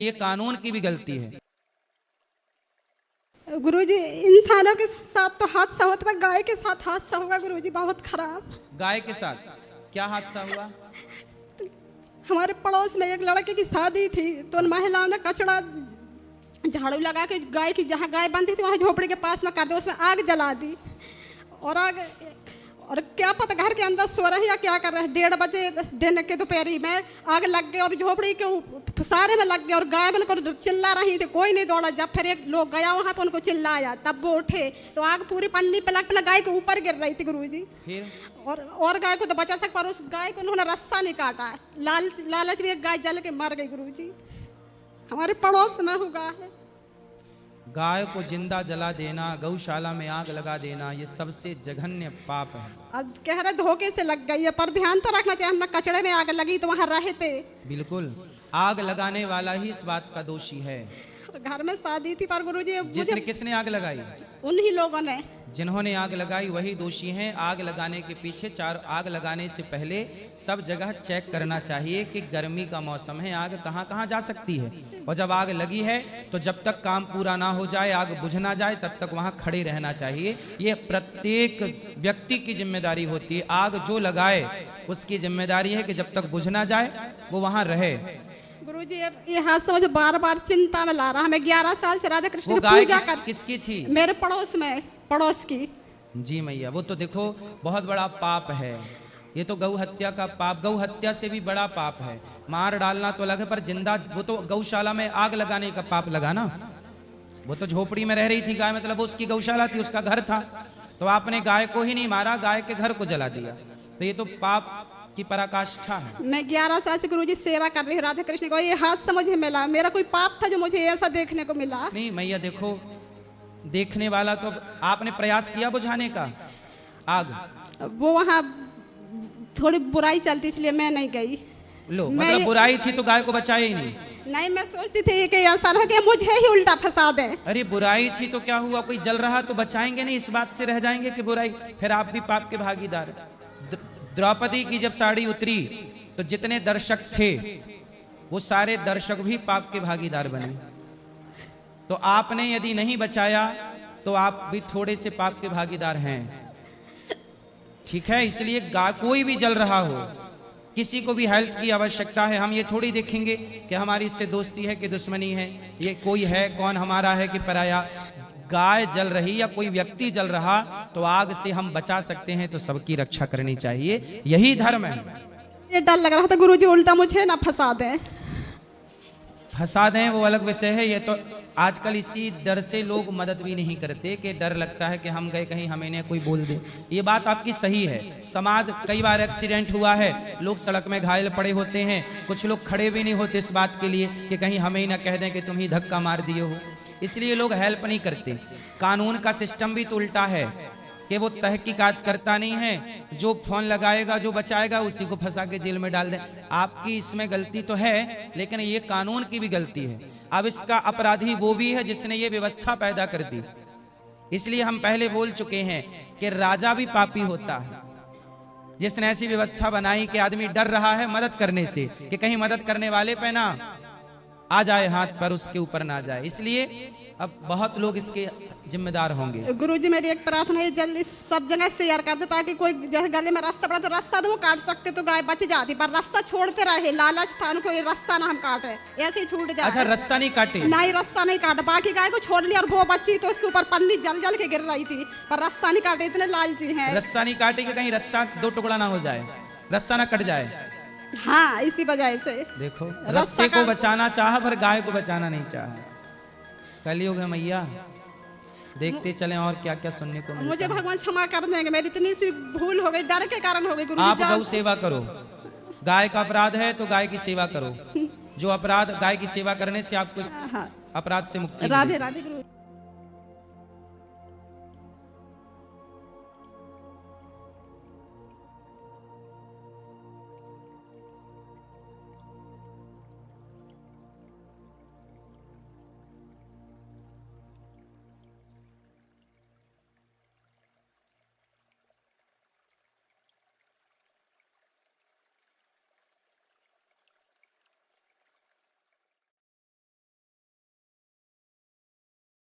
ये कानून की भी गलती है। गुरुजी, इंसानों के साथ तो हादसा होता है, गाय के साथ हादसा हुआ गुरुजी, बहुत खराब। गाय के साथ क्या हादसा हुआ? हमारे पड़ोस में एक लड़के की शादी थी, तो उन महिलाओं ने कचड़ा झाड़ू लगा के गाय की जहाँ गाय बंधी थी वहाँ झोपड़ी के पास में कर दिया, उसमें आग जला दी। और क्या पता घर के अंदर सो रहे या क्या कर रहे हैं, 1:30 बजे दिन के दोपहरी में आग लग गई और झोपड़ी के सारे में लग गया और गाय बनकर चिल्ला रही थी, कोई नहीं दौड़ा। जब फिर एक लोग गया वहाँ पर उनको चिल्लाया, तब वो उठे तो आग पूरी पन्नी पलट गाय के ऊपर गिर रही थी गुरुजी। और गाय को तो बचा सक, पर उस गाय को उन्होंने रस्सा नहीं काटा। लालच में एक गाय जल के मर गई गुरुजी, हमारे पड़ोस में हुआ है। गाय को जिंदा जला देना, गौशाला में आग लगा देना, ये सबसे जघन्य पाप है। अब कह रहे धोखे से लग गई है, पर ध्यान तो रखना चाहिए, हमने कचड़े में आग लगी तो वहाँ रहे थे। बिल्कुल, आग लगाने वाला ही इस बात का दोषी है। घर में शादी थी, पर गुरुजी किसने आग लगाई? उन्हीं लोगों ने, जिन्होंने आग लगाई वही दोषी हैं। आग लगाने के पीछे आग लगाने से पहले सब जगह चेक करना चाहिए कि गर्मी का मौसम है, आग कहाँ कहाँ जा सकती है। और जब आग लगी है तो जब तक काम पूरा ना हो जाए, आग बुझ ना जाए, तब तक वहाँ खड़े रहना चाहिए। ये प्रत्येक व्यक्ति की जिम्मेदारी होती है। आग जो लगाए उसकी जिम्मेदारी है कि जब तक बुझ ना जाए वो वहाँ रहे। गुरुजी, ये हादसा मुझे बार बार चिंता में ला रहा है। मैं 11 साल से राधा कृष्ण की पूजा कर। किसकी थी? मेरे पड़ोस की। जी मैया, वो तो देखो बहुत बड़ा पाप है। ये तो गौ हत्या का पाप, गौ हत्या से भी बड़ा पाप है। मार डालना तो अलग है, पर जिंदा, वो तो गौशाला में आग लगाने का पाप लगा ना। वो तो झोपड़ी में रह रही थी गाय, मतलब उसकी गौशाला थी, उसका घर था। तो आपने गाय को ही नहीं मारा, गाय के घर को जला दिया, तो ये तो पाप की पराकाष्ठा है। मैं 11 साल से गुरुजी सेवा कर रही हूँ राधा कृष्ण को। ये हादसा मुझे मिला, मेरा कोई पाप था जो मुझे ऐसा देखने को मिला? नहीं मैया, देखो देखने वाला तो आपने प्रयास किया बुझाने का आग? वो वहाँ थोड़ी बुराई चलती, इसलिए मैं नहीं गई। लो, मतलब बुराई थी तो गाय को बचाया ही नहीं? नहीं, मैं सोचती थी कि ऐसा हो गया मुझे ही उल्टा फंसा दे। अरे बुराई थी तो क्या हुआ, कोई जल रहा तो बचाएंगे नहीं, इस बात से रह जाएंगे कि बुराई, फिर आप भी पाप के भागीदार। द्रौपदी की जब साड़ी उतरी तो जितने दर्शक थे वो सारे दर्शक भी पाप के भागीदार बने। तो आपने यदि नहीं बचाया तो आप भी थोड़े से पाप के भागीदार हैं, ठीक है? इसलिए कोई भी जल रहा हो, किसी को भी हेल्प की आवश्यकता है, हम ये थोड़ी देखेंगे कि हमारी इससे दोस्ती है कि दुश्मनी है, ये कोई है कौन हमारा है कि पराया। गाय जल रही या कोई व्यक्ति जल रहा तो आग से हम बचा सकते हैं, तो सबकी रक्षा करनी चाहिए, यही धर्म है। ये डर लग रहा था गुरुजी उल्टा मुझे ना फंसा दें। फंसा दें वो अलग विषय है। ये तो आजकल इसी डर से लोग मदद भी नहीं करते कि डर लगता है कि हम गए कहीं हमें ने कोई बोल दे। ये बात आपकी सही है। समाज, कई बार एक्सीडेंट हुआ है, लोग सड़क में घायल पड़े होते हैं, कुछ लोग खड़े भी नहीं होते इस बात के लिए कि कहीं हमें ही ना कह दें कि तुम ही धक्का मार दिए हो, इसलिए लोग हेल्प नहीं करते। कानून का सिस्टम भी तो उल्टा है कि वो तहकीकात करता नहीं है, जो फोन लगाएगा, जो बचाएगा, उसी को फंसा के जेल में डाल दे। आपकी इसमें गलती तो है, लेकिन ये कानून की भी गलती है। अब इसका अपराधी वो भी है जिसने ये व्यवस्था पैदा कर दी। इसलिए हम पहले बोल चुके हैं कि राजा भी पापी होता है, जिसने ऐसी व्यवस्था बनाई कि आदमी डर रहा है मदद करने से कि कहीं मदद करने वाले पे ना आ जाए हाथ पर, उसके ऊपर ना जाए। इसलिए अब बहुत लोग इसके जिम्मेदार होंगे। गुरुजी, मेरी एक प्रार्थना है, जल्दी सब जगह शेयर कर दे ताकि कोई जैसे गले में रस्सा पड़ा तो रस्सा तो वो काट सकते तो गाय बच जाती, पर रस्सा छोड़ते रहे। लालच था उनको, ये रस्सा ना हम काटे, ऐसे ही छूट जाए। अच्छा, रस्सा नहीं काटे? नहीं, रस्सा नहीं काटा, बाकी गाय को छोड़ लिया और वो बची तो उसके ऊपर पन्नी जल जल के गिर रही थी, पर रस्सा नहीं काटे, इतने लालची हैं। रस्सा नहीं काटे कि कहीं रस्सा 2 टुकड़ा ना हो जाए, रस्सा ना कट जाए। हाँ, इसी वजह से देखो, रस्से को बचाना चाहा पर गाय को बचाना नहीं चाहा। कलयुग है मैया, देखते चले और क्या क्या सुनने को मिलता। मुझे भगवान क्षमा कर देंगे, मेरी इतनी सी भूल हो गई, डर के कारण हो गई। गुरुजी, आप गौ सेवा करो, गाय का अपराध है तो गाय की सेवा करो। जो अपराध, गाय की सेवा करने से आपको अपराध से मुक्ति। राधे राधे गुरु।